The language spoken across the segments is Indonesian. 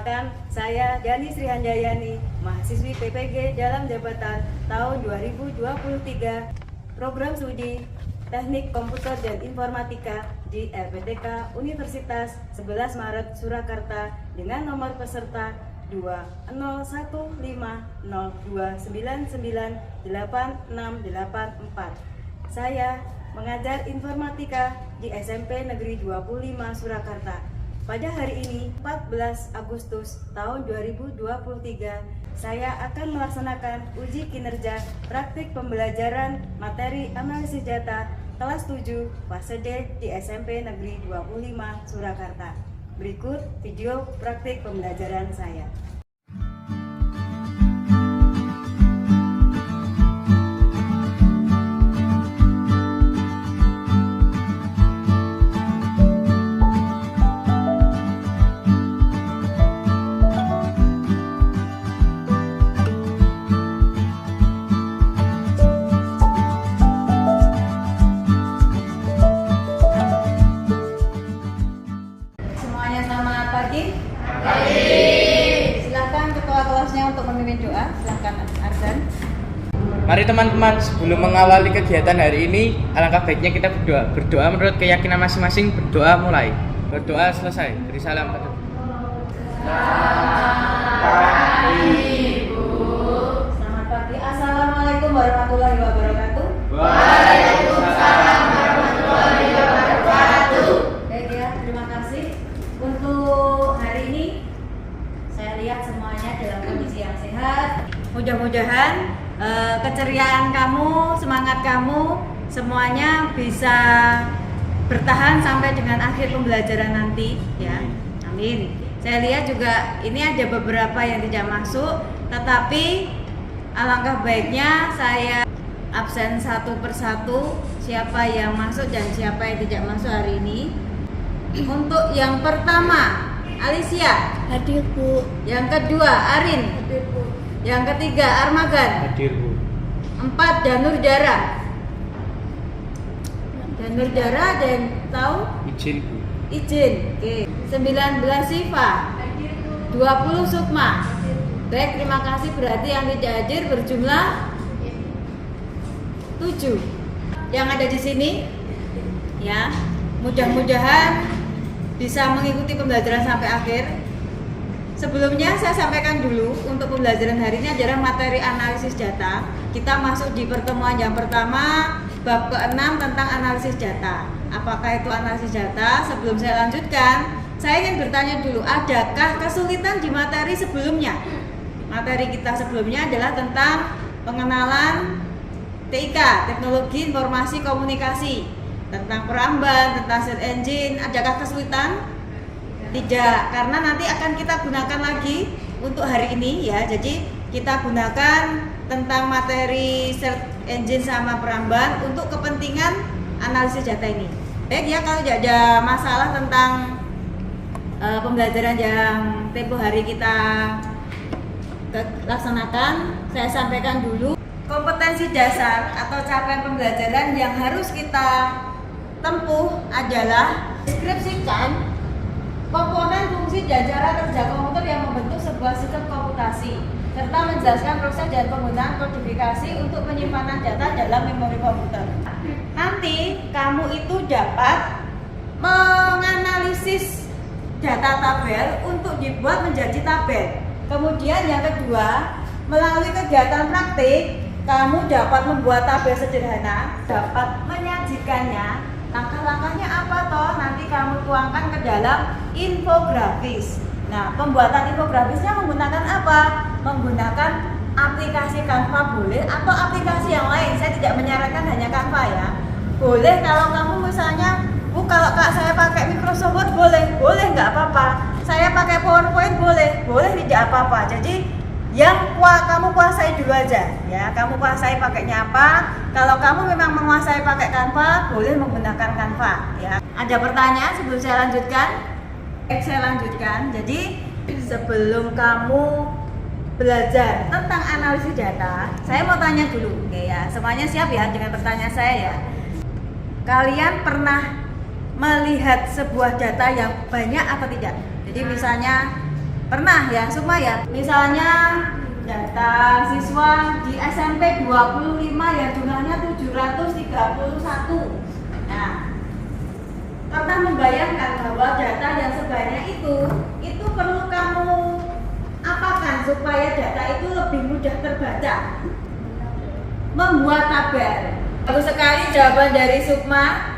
Perkenalkan, saya Dani Srihandayani, mahasiswi PPG dalam jabatan tahun 2023, program studi Teknik Komputer dan Informatika di LPTK Universitas 11 Maret Surakarta dengan nomor peserta 20150299864. Saya mengajar informatika di SMP Negeri 25 Surakarta. Pada hari ini, 14 Agustus tahun 2023, saya akan melaksanakan uji kinerja praktik pembelajaran materi analisis data kelas 7 fase D di SMP Negeri 25 Surakarta. Berikut video praktik pembelajaran saya. Silakan ketua kelasnya untuk memimpin doa. Silakan Arzan. Mari teman-teman, sebelum mengawali kegiatan hari ini, alangkah baiknya kita berdoa. Berdoa menurut keyakinan masing-masing. Berdoa mulai. Berdoa selesai. Beri salam. Selamat pagi. Assalamualaikum warahmatullahi wabarakatuh. Waalaikumsalam warahmatullahi wabarakatuh. Baik ya, terima kasih. Untuk hari ini saya lihat semuanya dalam kondisi yang sehat. Mudah-mudahan keceriaan kamu, semangat kamu semuanya bisa bertahan sampai dengan akhir pembelajaran nanti ya. Amin. Saya lihat juga ini ada beberapa yang tidak masuk, tetapi alangkah baiknya saya absen satu persatu siapa yang masuk dan siapa yang tidak masuk hari ini. Untuk yang pertama, Alicia. Hadir, Bu. Yang kedua, Arin. Hadir, Bu. Yang ketiga, Armagan. Hadir, Bu. 4, Danur Dara. Danur Dara dan tahu? Izin, Bu. Izin. Oke. 19, Siva. 20, Sukma. Baik, terima kasih. Berarti yang tidak hadir berjumlah 7. Yang ada di sini ya, mudah-mudahan bisa mengikuti pembelajaran sampai akhir. Sebelumnya saya sampaikan dulu untuk pembelajaran hari ini adalah materi analisis data. Kita masuk di pertemuan yang pertama, bab ke-6 tentang analisis data. Apakah itu analisis data? Sebelum saya lanjutkan, saya ingin bertanya dulu, adakah kesulitan di materi sebelumnya? Materi kita sebelumnya adalah tentang pengenalan TIK, Teknologi Informasi Komunikasi, tentang peramban, tentang search engine. Adakah kesulitan? Tidak, karena nanti akan kita gunakan lagi untuk hari ini ya. Jadi kita gunakan tentang materi search engine sama peramban untuk kepentingan analisis data ini. Baik ya, kalau tidak ada masalah tentang pembelajaran yang tempo hari kita laksanakan, saya sampaikan dulu kompetensi dasar atau capaian pembelajaran yang harus kita tempuh adalah deskripsikan komponen fungsi dan cara kerja komputer yang membentuk sebuah sistem komputasi, serta menjelaskan proses dan penggunaan kodifikasi untuk penyimpanan data dalam memori komputer. Nanti kamu itu dapat menganalisis data tabel untuk dibuat menjadi tabel. Kemudian yang kedua, melalui kegiatan praktik, kamu dapat membuat tabel sederhana, dapat menyajikannya. Langkah-langkahnya apa toh? Nanti kamu tuangkan ke dalam infografis. Nah, pembuatan infografisnya menggunakan apa? Menggunakan aplikasi Canva boleh atau aplikasi yang lain. Saya tidak menyarankan hanya Canva ya. Boleh kalau kamu misalnya, Bu, kalau Kak saya pakai Microsoft Word boleh, nggak apa-apa. Saya pakai PowerPoint boleh tidak apa-apa. Jadi yang kamu kuasai dulu aja ya, kamu kuasai pakainya apa. Kalau kamu memang menguasai pakai Canva, boleh menggunakan Canva ya. Ada pertanyaan sebelum saya lanjutkan? Saya lanjutkan. Jadi sebelum kamu belajar tentang analisis data, saya mau tanya dulu. Oke ya, semuanya siap ya dengan pertanyaan saya ya. Kalian pernah melihat sebuah data yang banyak atau tidak? Jadi misalnya Pernah ya, Sukma ya? Misalnya data siswa di SMP 25 yang jumlahnya 731. Nah, pernah membayangkan bahwa data yang sebanyak itu perlu kamu apakan supaya data itu lebih mudah terbaca? Membuat tabel. Bagus sekali jawaban dari Sukma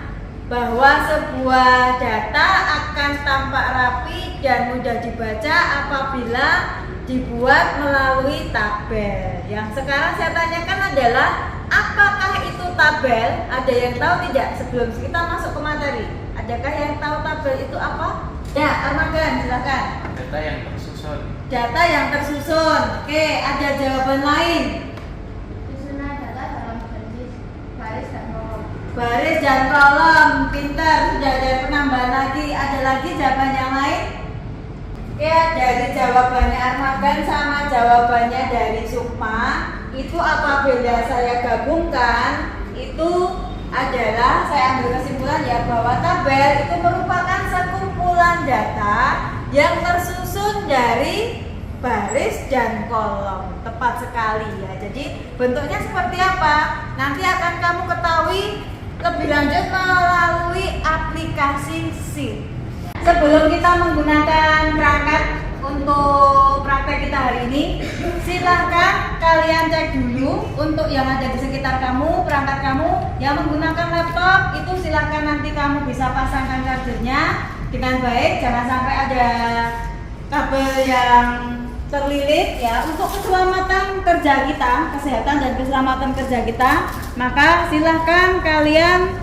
bahwa sebuah data akan tampak rapi dan mudah dibaca apabila dibuat melalui tabel. Yang sekarang saya tanyakan adalah apakah itu tabel? Ada yang tahu tidak sebelum kita masuk ke materi? Adakah yang tahu tabel itu apa? Ya, Armagan, silakan. Data yang tersusun. Data yang tersusun. Oke, ada jawaban lain. Susunan data dalam baris dan kolom. Baris dan kolom, pintar. Sudah ada penambahan lagi. Ada lagi jawaban yang lain? Ya, dari jawabannya Armagan sama jawabannya dari Sukma itu apabila saya gabungkan itu adalah saya ambil kesimpulan ya bahwa tabel itu merupakan sekumpulan data yang tersusun dari baris dan kolom. Tepat sekali ya. Jadi bentuknya seperti apa? Nanti akan kamu ketahui lebih lanjut melalui aplikasi Sheet. Sebelum kita menggunakan perangkat untuk praktek kita hari ini, silahkan kalian cek dulu untuk yang ada di sekitar kamu, perangkat kamu yang menggunakan laptop itu silahkan nanti kamu bisa pasangkan chargernya dengan baik, jangan sampai ada kabel yang terlilit ya. Untuk keselamatan kerja kita, kesehatan dan keselamatan kerja kita, maka silahkan kalian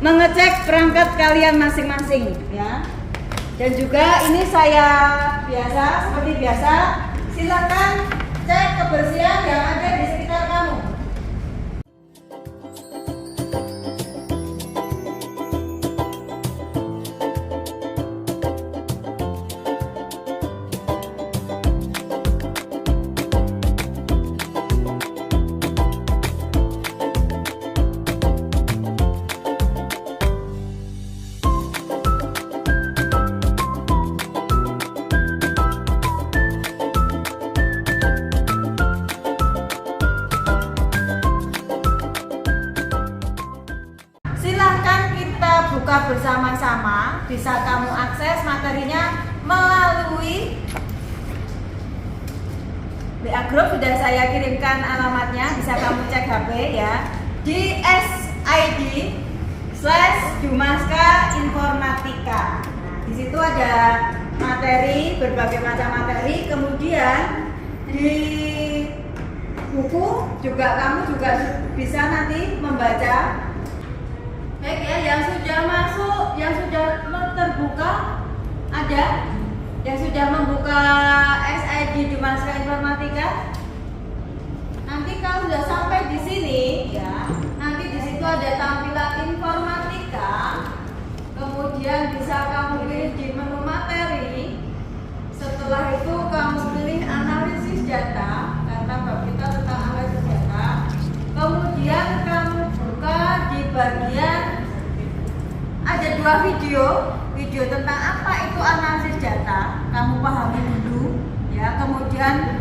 mengecek perangkat kalian masing-masing ya. Dan juga ini saya seperti biasa silakan cek kebersihan yang ada di sekitar kamu. Buka bersama-sama, bisa kamu akses materinya melalui WA Group, sudah saya kirimkan alamatnya, bisa kamu cek HP ya di sid/Jumaska Informatika. Nah, di situ ada materi, berbagai macam materi, kemudian di buku juga kamu juga bisa nanti membaca. Baik ya, yang sudah masuk, yang sudah terbuka ada, yang sudah membuka SID Jumaska Informatika. Nanti kalau sudah sampai di sini, ya, nanti di situ ada tampilan informatika. Kemudian bisa kamu pilih di menu materi. Setelah itu kamu pilih analisis data, karena bab kita tentang analisis data. Kemudian kamu buka di bagian ada dua video tentang apa itu analisis data, kamu pahami dulu ya. Kemudian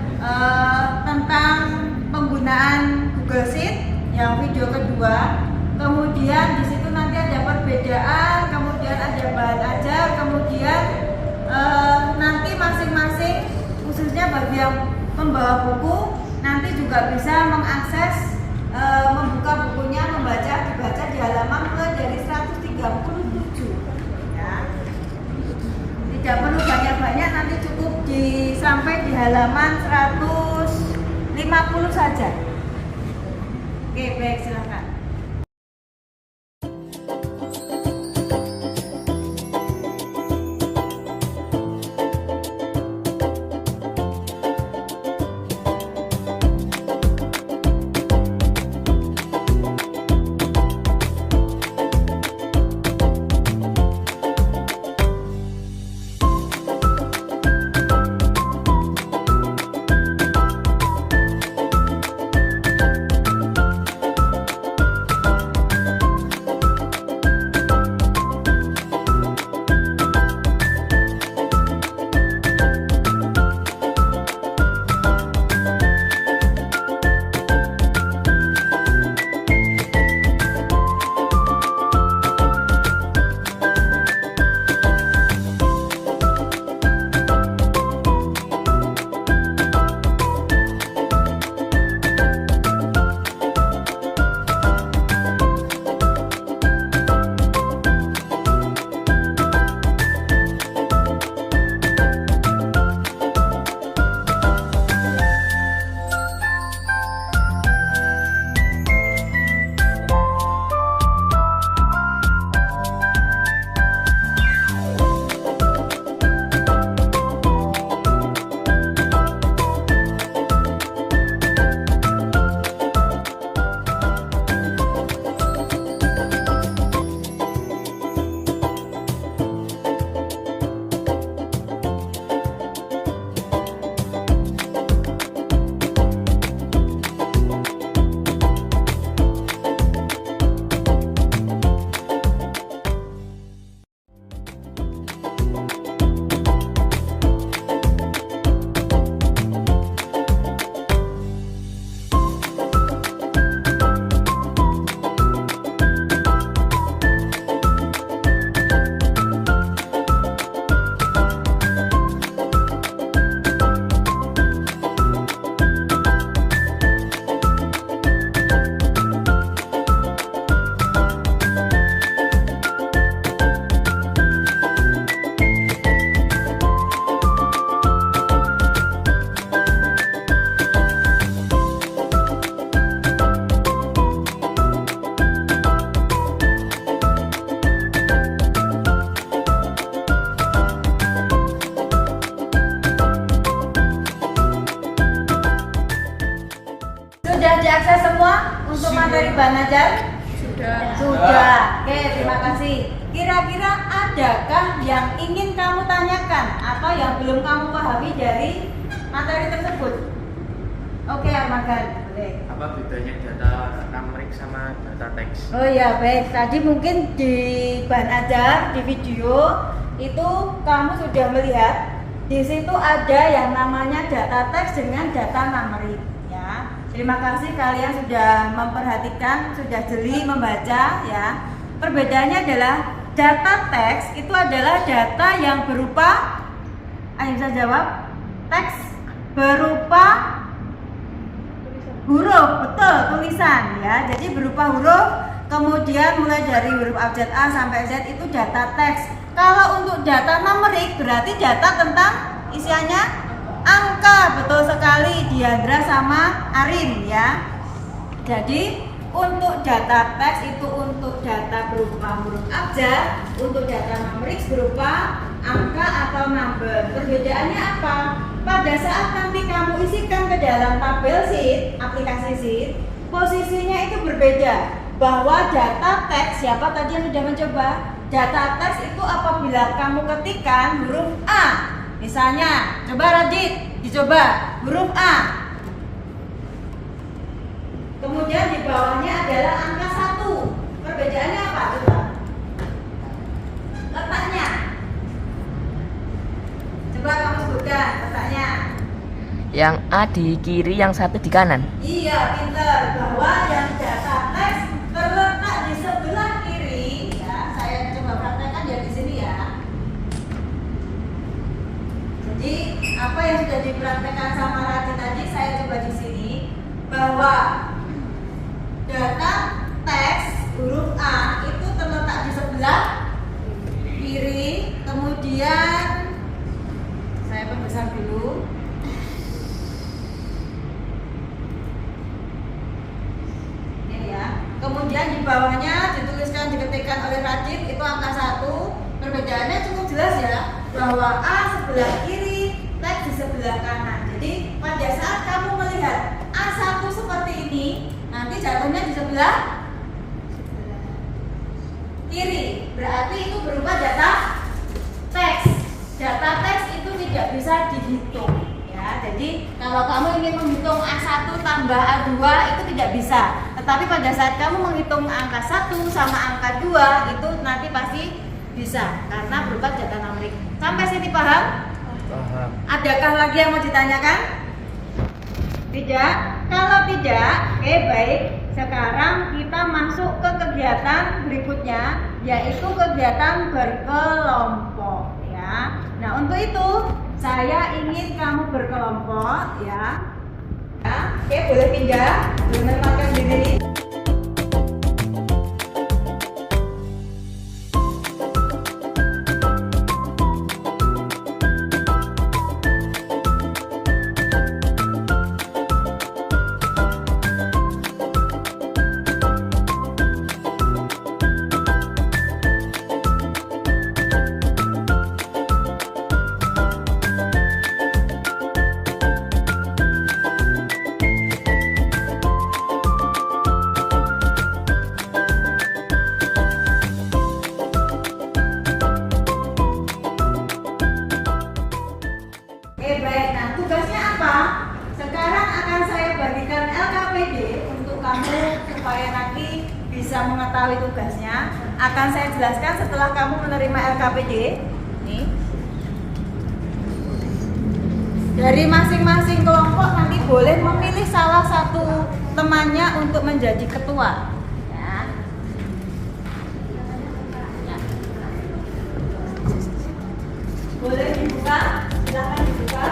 tentang penggunaan Google Sheet yang video kedua. Kemudian di situ nanti ada perbedaan, kemudian ada bahan ajar, kemudian nanti masing-masing khususnya bagi yang membawa buku nanti juga bisa mengakses membuka bukunya, dibaca di halaman mulai dari 137 ya. Tidak perlu banyak-banyak, nanti cukup sampai di halaman 150 saja. Oke, baik, silakan. diakses semua untuk materi bahan ajar? Sudah. Oke, terima kasih. Kira-kira adakah yang ingin kamu tanyakan atau yang belum kamu pahami dari materi tersebut? Oke, Armagan, boleh. Apa bedanya data numerik sama data teks? Oh ya, baik. Tadi mungkin di bahan ajar, di video itu kamu sudah melihat di situ ada yang namanya data teks dengan data numerik. Ya, terima kasih kalian sudah memperhatikan, sudah jeli membaca. Ya, perbedaannya adalah data teks itu adalah data yang berupa, ayo bisa jawab, teks berupa huruf, betul, tulisan ya. Jadi berupa huruf, kemudian mulai dari huruf abjad A sampai Z itu data teks. Kalau untuk data numerik berarti data tentang isiannya angka, betul sekali Diandra sama Arin ya. Jadi untuk data teks itu untuk data berupa huruf abjad, untuk data numerik berupa angka atau number. Perbedaannya apa? Pada saat nanti kamu isikan ke dalam tabel sheet, aplikasi sheet, posisinya itu berbeda. Bahwa data teks, siapa tadi yang sudah mencoba? Data teks itu apabila kamu ketikkan huruf A. Misalnya, coba Radit, dicoba huruf A. Kemudian di bawahnya adalah angka 1. Perbedaannya apa? Coba. Letaknya. Coba kamu sebutkan letaknya. Yang A di kiri, yang satu di kanan. Iya, pinter. Bahwa yang data teks terletak di sebelah kiri. Ya, saya coba praktekkan ya di sini ya. Jadi apa yang sudah dipraktekkan sama Radit tadi saya coba di sini, bahwa data teks huruf A itu terletak di sebelah kiri. Kemudian saya perbesar dulu. Kemudian di bawahnya dituliskan, diketikkan oleh Radit itu angka 1. Perbedaannya cukup jelas ya, bahwa A sebelah kiri, teks di sebelah kanan. Jadi pada saat kamu melihat A1 seperti ini, nanti jatuhnya di sebelah kiri. Berarti itu berupa data teks. Data teks itu tidak bisa dihitung. Ya, jadi kalau kamu ingin menghitung A1 tambah A2 itu tidak bisa. Tetapi pada saat kamu menghitung angka 1 sama angka 2 itu nanti pasti bisa karena berupa data numerik. Sampai sini paham? Paham. Adakah lagi yang mau ditanyakan? Tidak? Kalau tidak, oke baik. Sekarang kita masuk ke kegiatan berikutnya, yaitu kegiatan berkelompok ya. Nah, untuk itu saya ingin kamu berkelompok ya. Oke, boleh pindah, boleh menempatkan diri. Bisa mengetahui tugasnya akan saya jelaskan setelah kamu menerima LKPD. Nih. Dari masing-masing kelompok nanti boleh memilih salah satu temannya untuk menjadi ketua. Ya. Ya. Boleh dibuka, silakan dibuka.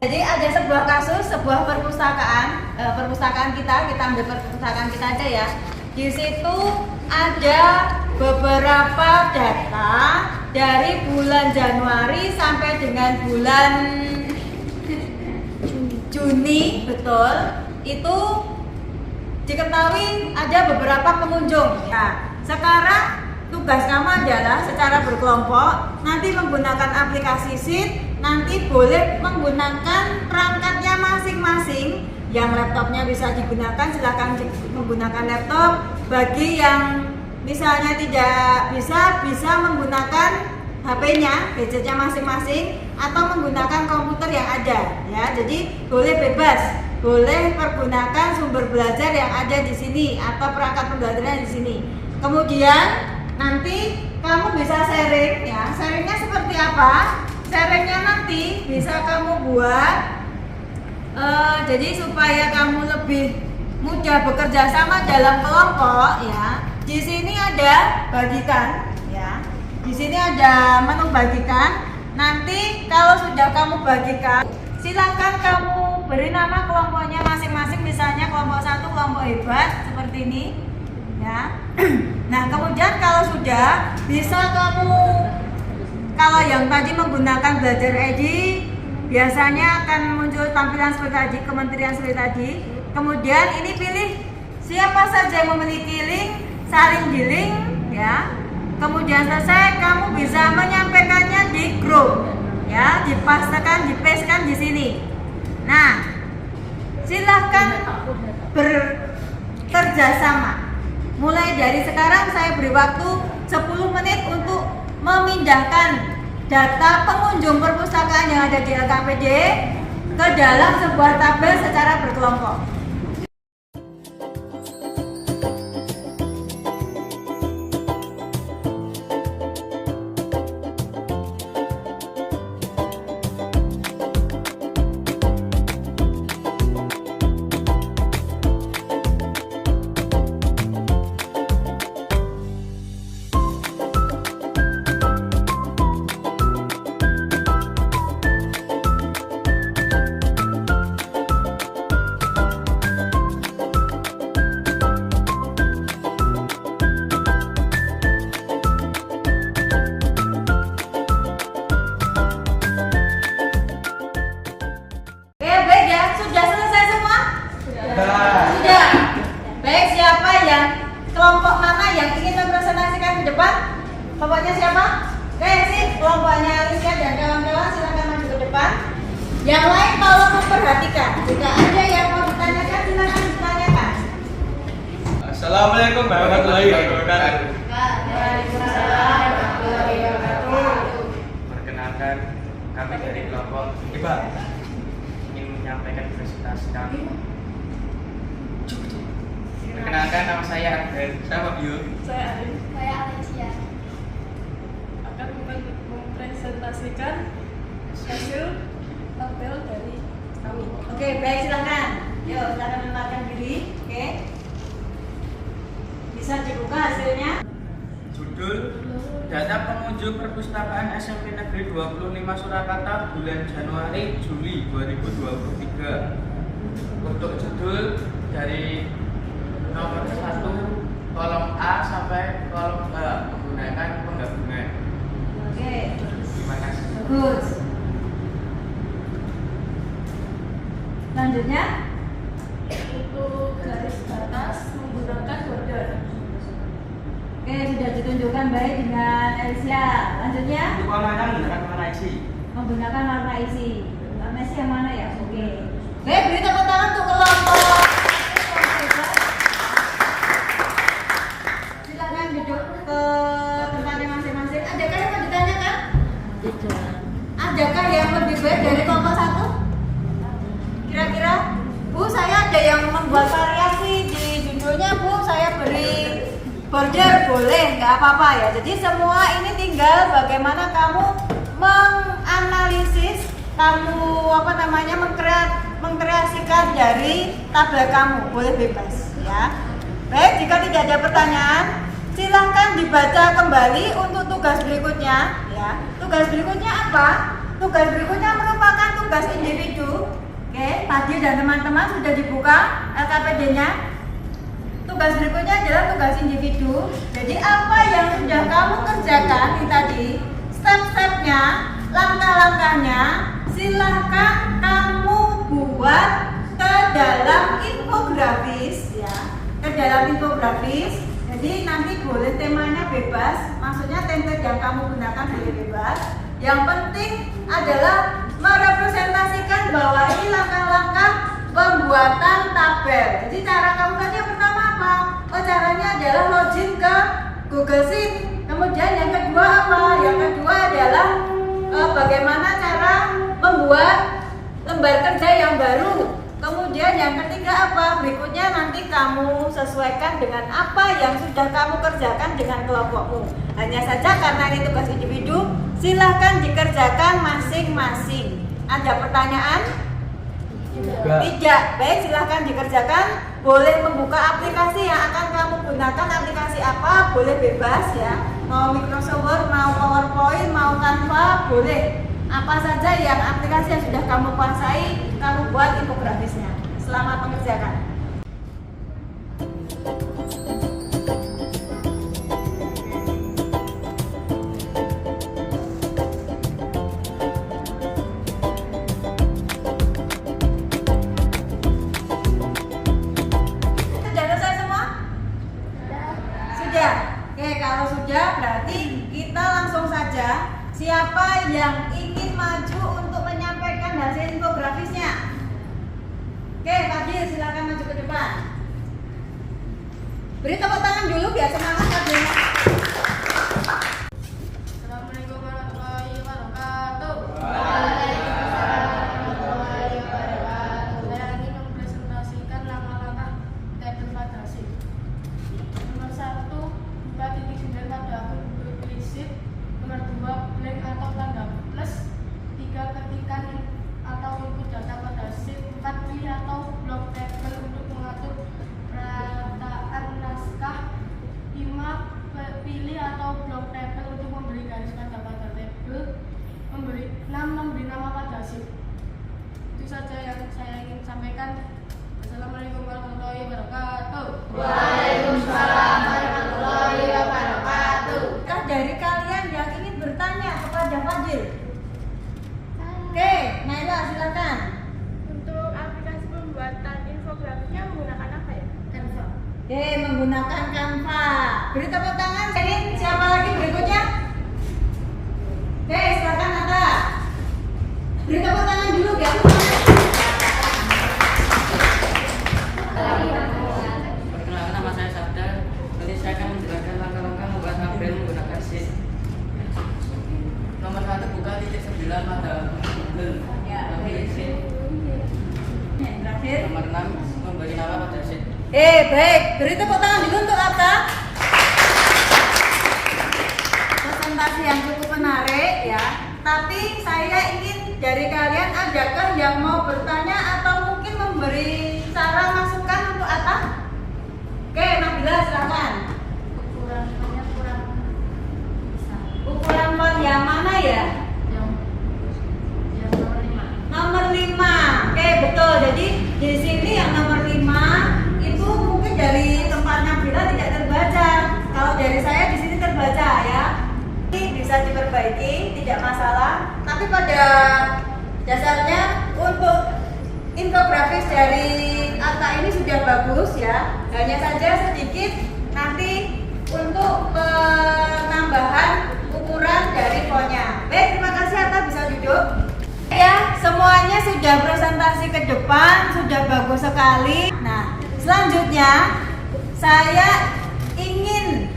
Jadi ada sebuah kasus, sebuah perpustakaan kita ambil perpustakaan kita aja ya. Di situ ada beberapa data dari bulan Januari sampai dengan bulan Juni, betul, itu diketahui ada beberapa pengunjung. Nah, sekarang tugas kamu adalah secara berkelompok nanti menggunakan aplikasi Sheet, nanti boleh menggunakan perangkatnya masing-masing. Yang laptopnya bisa digunakan, silakan menggunakan laptop. Bagi yang misalnya tidak bisa menggunakan HP-nya, gadgetnya masing-masing, atau menggunakan komputer yang ada. Ya, jadi boleh bebas, boleh pergunakan sumber belajar yang ada di sini atau perangkat pembelajaran di sini. Kemudian nanti kamu bisa sharing, ya. Sharingnya seperti apa? Sharingnya nanti bisa kamu buat jadi supaya kamu lebih mudah bekerja sama dalam kelompok, ya. Di sini ada bagikan, ya. Di sini ada menu bagikan. Nanti kalau sudah kamu bagikan, silakan kamu beri nama kelompoknya masing-masing. Misalnya kelompok 1 kelompok hebat seperti ini, ya. Nah, kemudian kalau sudah bisa kamu, kalau yang tadi menggunakan belajar ID, biasanya akan muncul tampilan seperti tadi, kementerian seperti tadi. Kemudian ini pilih siapa saja yang memiliki link, saling di link, ya. Kemudian selesai, kamu bisa menyampaikannya di grup, ya, dipastekan, dipastekan di sini. Nah, silahkan bekerja sama. Mulai dari sekarang saya beri waktu 10 menit untuk memindahkan data pengunjung perpustakaan yang ada di LKPD ke dalam sebuah tabel secara berkelompok. Sudah. Baik, siapa yang kelompok mana yang ingin mempresentasikan di depan? Kelompoknya siapa? Oke, sip. Kelompoknya Alicia dan kawan-kawan silakan maju ke depan. Yang lain tolong memperhatikan. Jika ada yang mau ditanyakan, silakan ditanyakan. Assalamualaikum warahmatullahi wabarakatuh. Waalaikumsalam warahmatullahi wabarakatuh. Perkenalkan, kami dari kelompok Iba. ingin menyampaikan presentasi kami. Perkenalkan, nama saya Arden. Saya Fabio. Saya Arif Saya Alicia. akan mempresentasikan hasil tabel dari kami. Oke, baik, silakan. Yuk, silakan menempatkan diri. Oke. Bisa dibuka hasilnya. Judul Data Pengunjung Perpustakaan SMP Negeri 25 Surakarta bulan Januari Juli 2023. Untuk judul dari nomor 1 kolom A sampai kolom H menggunakan penggabungan. Oke. Terima kasih. Bagus. Selanjutnya, Untuk garis atas menggunakan border. oke, sudah ditunjukkan baik dengan Alicia. Lanjutnya, Untuk warnanya menggunakan warna isi. menggunakan warna isi. Warna isi yang mana ya? Oke. Baik, beri tepuk tangan untuk kelompok. Silakan duduk ke tempatnya masing-masing. Adakah yang mau ditanyakan? Tidak. Adakah yang lebih baik dari kelompok 1? Kira-kira? Bu, saya ada yang membuat variasi di judulnya, Bu. Saya beri border, boleh, nggak apa-apa ya. Jadi semua ini tinggal bagaimana kamu menganalisis, kamu mengkreasikan dari tabel kamu, boleh bebas ya. Baik, jika tidak ada pertanyaan, silahkan dibaca kembali untuk tugas berikutnya ya. Tugas berikutnya apa? Tugas berikutnya merupakan tugas individu. Oke, tadi dan teman-teman sudah dibuka LKPD-nya. Tugas berikutnya adalah tugas individu. Jadi apa yang sudah kamu kerjakan ini tadi, step-stepnya, langkah-langkahnya, silahkan kamu buat membuat ke dalam infografis ya, ke dalam infografis. Jadi nanti boleh temanya bebas, maksudnya template yang kamu gunakan boleh bebas. Yang penting adalah merepresentasikan bahwa ini langkah-langkah pembuatan tabel. Jadi cara kamu kan yang pertama apa? Oh, caranya adalah login ke Google Sheet. Kemudian yang kedua apa? Yang kedua adalah bagaimana cara membuat lembar kerja yang baru. Kemudian yang ketiga apa? Berikutnya nanti kamu sesuaikan dengan apa yang sudah kamu kerjakan dengan kelompokmu. Hanya saja karena ini tugas individu, silahkan dikerjakan masing-masing. Ada pertanyaan? Tidak. Baik, silahkan dikerjakan. Boleh membuka aplikasi yang akan kamu gunakan. Aplikasi apa? Boleh bebas ya. Mau Microsoft Word, mau PowerPoint, mau Canva, boleh. Apa saja yang aplikasi yang sudah kamu kuasai, kamu buat infografisnya. Selamat mengerjakan. Sudah selesai semua? Sudah. Oke, kalau sudah berarti kita langsung saja. Siapa yang ingin maju untuk menyampaikan hasil infografisnya? Oke, Fadil silakan maju ke depan. Beri tepuk tangan dulu biar semangat Fadil. Assalamualaikum warahmatullahi wabarakatuh. Saya ingin mempresentasikan langkah-langkah tabel pada sheet. Nomor 1, buka titik 9 pada akun Google Sheet. Nomor 2, blank atau tanda plus. 3, ketikkan atau input data pada sheet. 4, pilih atau blok tabel untuk mengatur perataan naskah. 5, pilih atau blok tabel untuk memberi garis pada tabel. 6, memberi nama pada sheet. Itu saja yang saya ingin sampaikan. Assalamualaikum warahmatullahi wabarakatuh. Waalaikumsalam warahmatullahi wabarakatuh. Kah dari kalian yang ingin bertanya kepada Fadil? Oke, Naila silakan. Untuk aplikasi pembuatan infografisnya menggunakan apa ya? Canva. Oke, menggunakan Canva. Beri tepuk tangan. Ini siapa lagi berikutnya? Oke, silakan Nata. Beri tepuk tangan dulu biar aku tahu. Perkenalkan, nama saya Sabda. Nanti saya akan menjelaskan langkah-langkah membuat tabel menggunakan sheet. Nomor 1, buka titik 9 pada Google. Ya. Pilih sheet. Yang terakhir. Nomor 6, memberi nama pada sheet. Baik. Beri tepuk tangan dulu untuk Atta. Presentasi yang cukup menarik ya. Tapi saya ingin dari kalian adakah yang mau bertanya atau mungkin memberi saran masukan untuk Atta? Oke, Nabila silakan. Ukurannya kurang besar. Ukuran font yang mana ya? Yang nomor 5. Nomor 5. Oke, betul. Jadi di sini yang nomor 5 itu mungkin dari tempatnya Bila tidak terbaca. Kalau dari saya di sini terbaca ya. Ini bisa diperbaiki, tidak masalah. Tapi pada dasarnya untuk infografis dari Atta ini sudah bagus ya. Hanya saja sedikit nanti untuk penambahan ukuran dari fontnya. Baik, terima kasih Atta, bisa duduk. Ya, semuanya sudah presentasi ke depan, sudah bagus sekali. Nah, selanjutnya saya ingin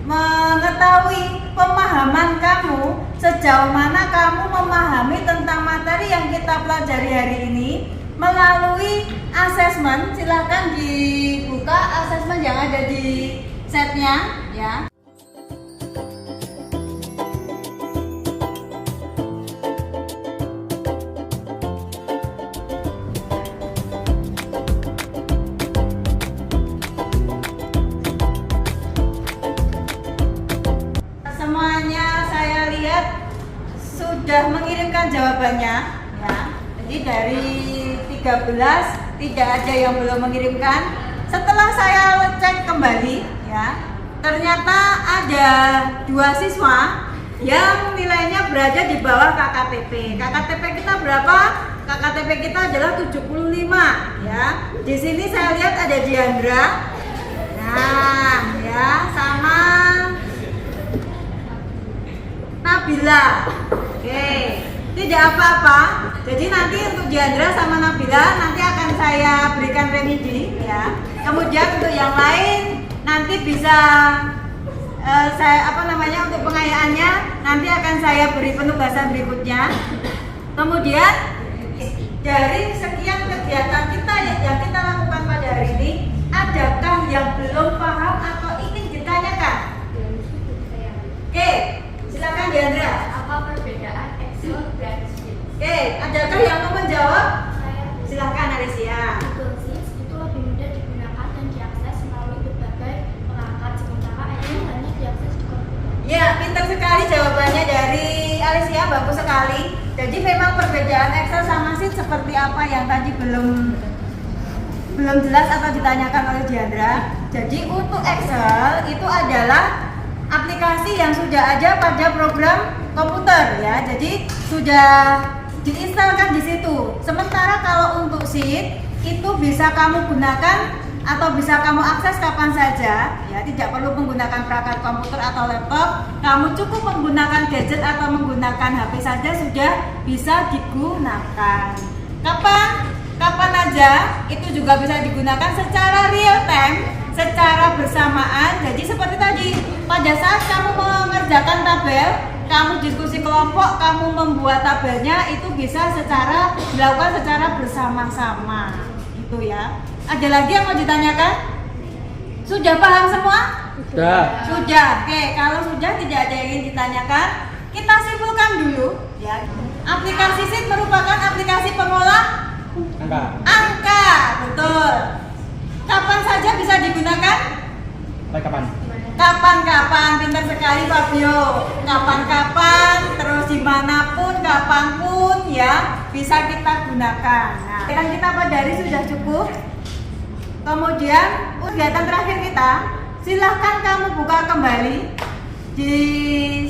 mengetahui pemahaman kamu, sejauh mana kamu memahami tentang materi yang kita pelajari hari ini melalui asesmen. Silahkan dibuka asesmen yang ada di setnya ya. Semuanya saya lihat sudah mengirimkan jawabannya ya. Jadi dari 13 tidak ada yang belum mengirimkan. Setelah saya cek kembali ya, ternyata ada 2 siswa yang nilainya berada di bawah KKTP. KKTP kita berapa? KKTP kita adalah 75 ya. Di sini saya lihat ada Diandra. Nah, ya, sama Nabila. Oke. Tidak apa-apa. Jadi nanti untuk Diandra sama Nabila nanti akan saya berikan remedi ya. Kemudian untuk yang lain nanti bisa untuk pengayaannya nanti akan saya beri penugasan berikutnya. Kemudian dari sekian kegiatan kita yang kita lakukan pada hari ini, adakah yang belum paham atau ingin ditanyakan? Oke, silakan Diandra. Apa perbedaan Excel dan Sheet? Oke, adakah yang mau menjawab? Silakan Alicia. Google Sheets itu lebih mudah digunakan dan diakses melalui berbagai perangkat, sementara Excel hanya diakses di komputer. Ya, pintar sekali jawabannya dari Alicia, bagus sekali. Jadi memang perbedaan Excel sama Sheet seperti apa yang tadi belum jelas atau ditanyakan oleh Diandra. Jadi untuk Excel itu adalah aplikasi yang sudah ada pada program komputer ya. Jadi sudah diinstalkan di situ. Sementara kalau untuk Sheet itu bisa kamu gunakan atau bisa kamu akses kapan saja ya, tidak perlu menggunakan perangkat komputer atau laptop. Kamu cukup menggunakan gadget atau menggunakan HP saja sudah bisa digunakan. Kapan aja itu juga bisa digunakan secara real time, secara bersamaan. Jadi seperti tadi, pada saat kamu mengerjakan tabel, kamu diskusi kelompok, kamu membuat tabelnya, itu bisa dilakukan secara bersama-sama. Itu ya. Ada lagi yang mau ditanyakan? Sudah paham semua? Sudah. Sudah. Oke, kalau sudah tidak ada yang ingin ditanyakan, kita simpulkan dulu ya. Aplikasi Sheet merupakan aplikasi pengolah angka. Betul. Kapan saja bisa digunakan? Kapan? Kapan-kapan, pintar sekali Fabio. Kapan-kapan, terus dimanapun, kapanpun ya bisa kita gunakan. Nah, kan kita pada hari sudah cukup. Kemudian kegiatan terakhir kita, silahkan kamu buka kembali di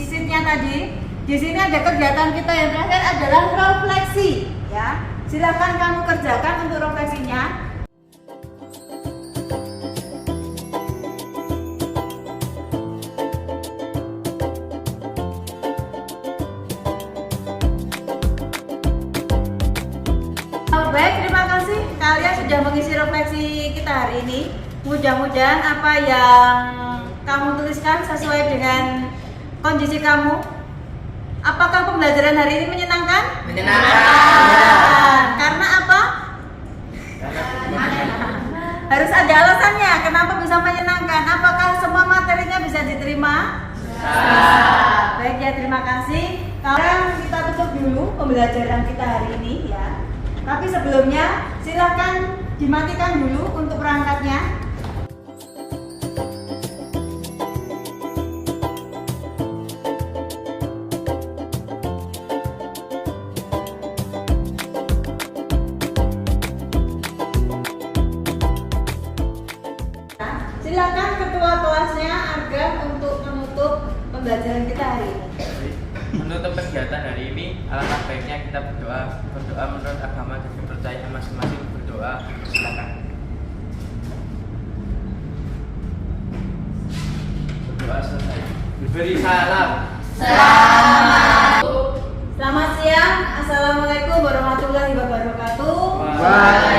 sheet-nya tadi. Di sini ada kegiatan kita yang terakhir adalah refleksi ya. Silahkan kamu kerjakan untuk refleksinya. Baik, terima kasih kalian sudah mengisi refleksi kita hari ini. Mudah-mudahan apa yang kamu tuliskan sesuai dengan kondisi kamu. Apakah pembelajaran hari ini menyenangkan? Menyenangkan. Karena apa? Harus ada alasannya. Kenapa bisa menyenangkan? Apakah semua materinya bisa diterima? Baik ya, terima kasih. Sekarang kita tutup dulu pembelajaran kita hari ini ya. Tapi sebelumnya silahkan dimatikan dulu untuk perangkatnya. Silakan ketua kelasnya agar untuk menutup pembelajaran kita hari ini. Menutup kegiatan hari ini, alangkah baiknya kita berdoa menurut agama dan kepercayaan masing-masing. Berdoa, silakan. Berdoa selesai. Beri salam. Selamat siang. Assalamualaikum warahmatullahi wabarakatuh. Waalaikumsalam.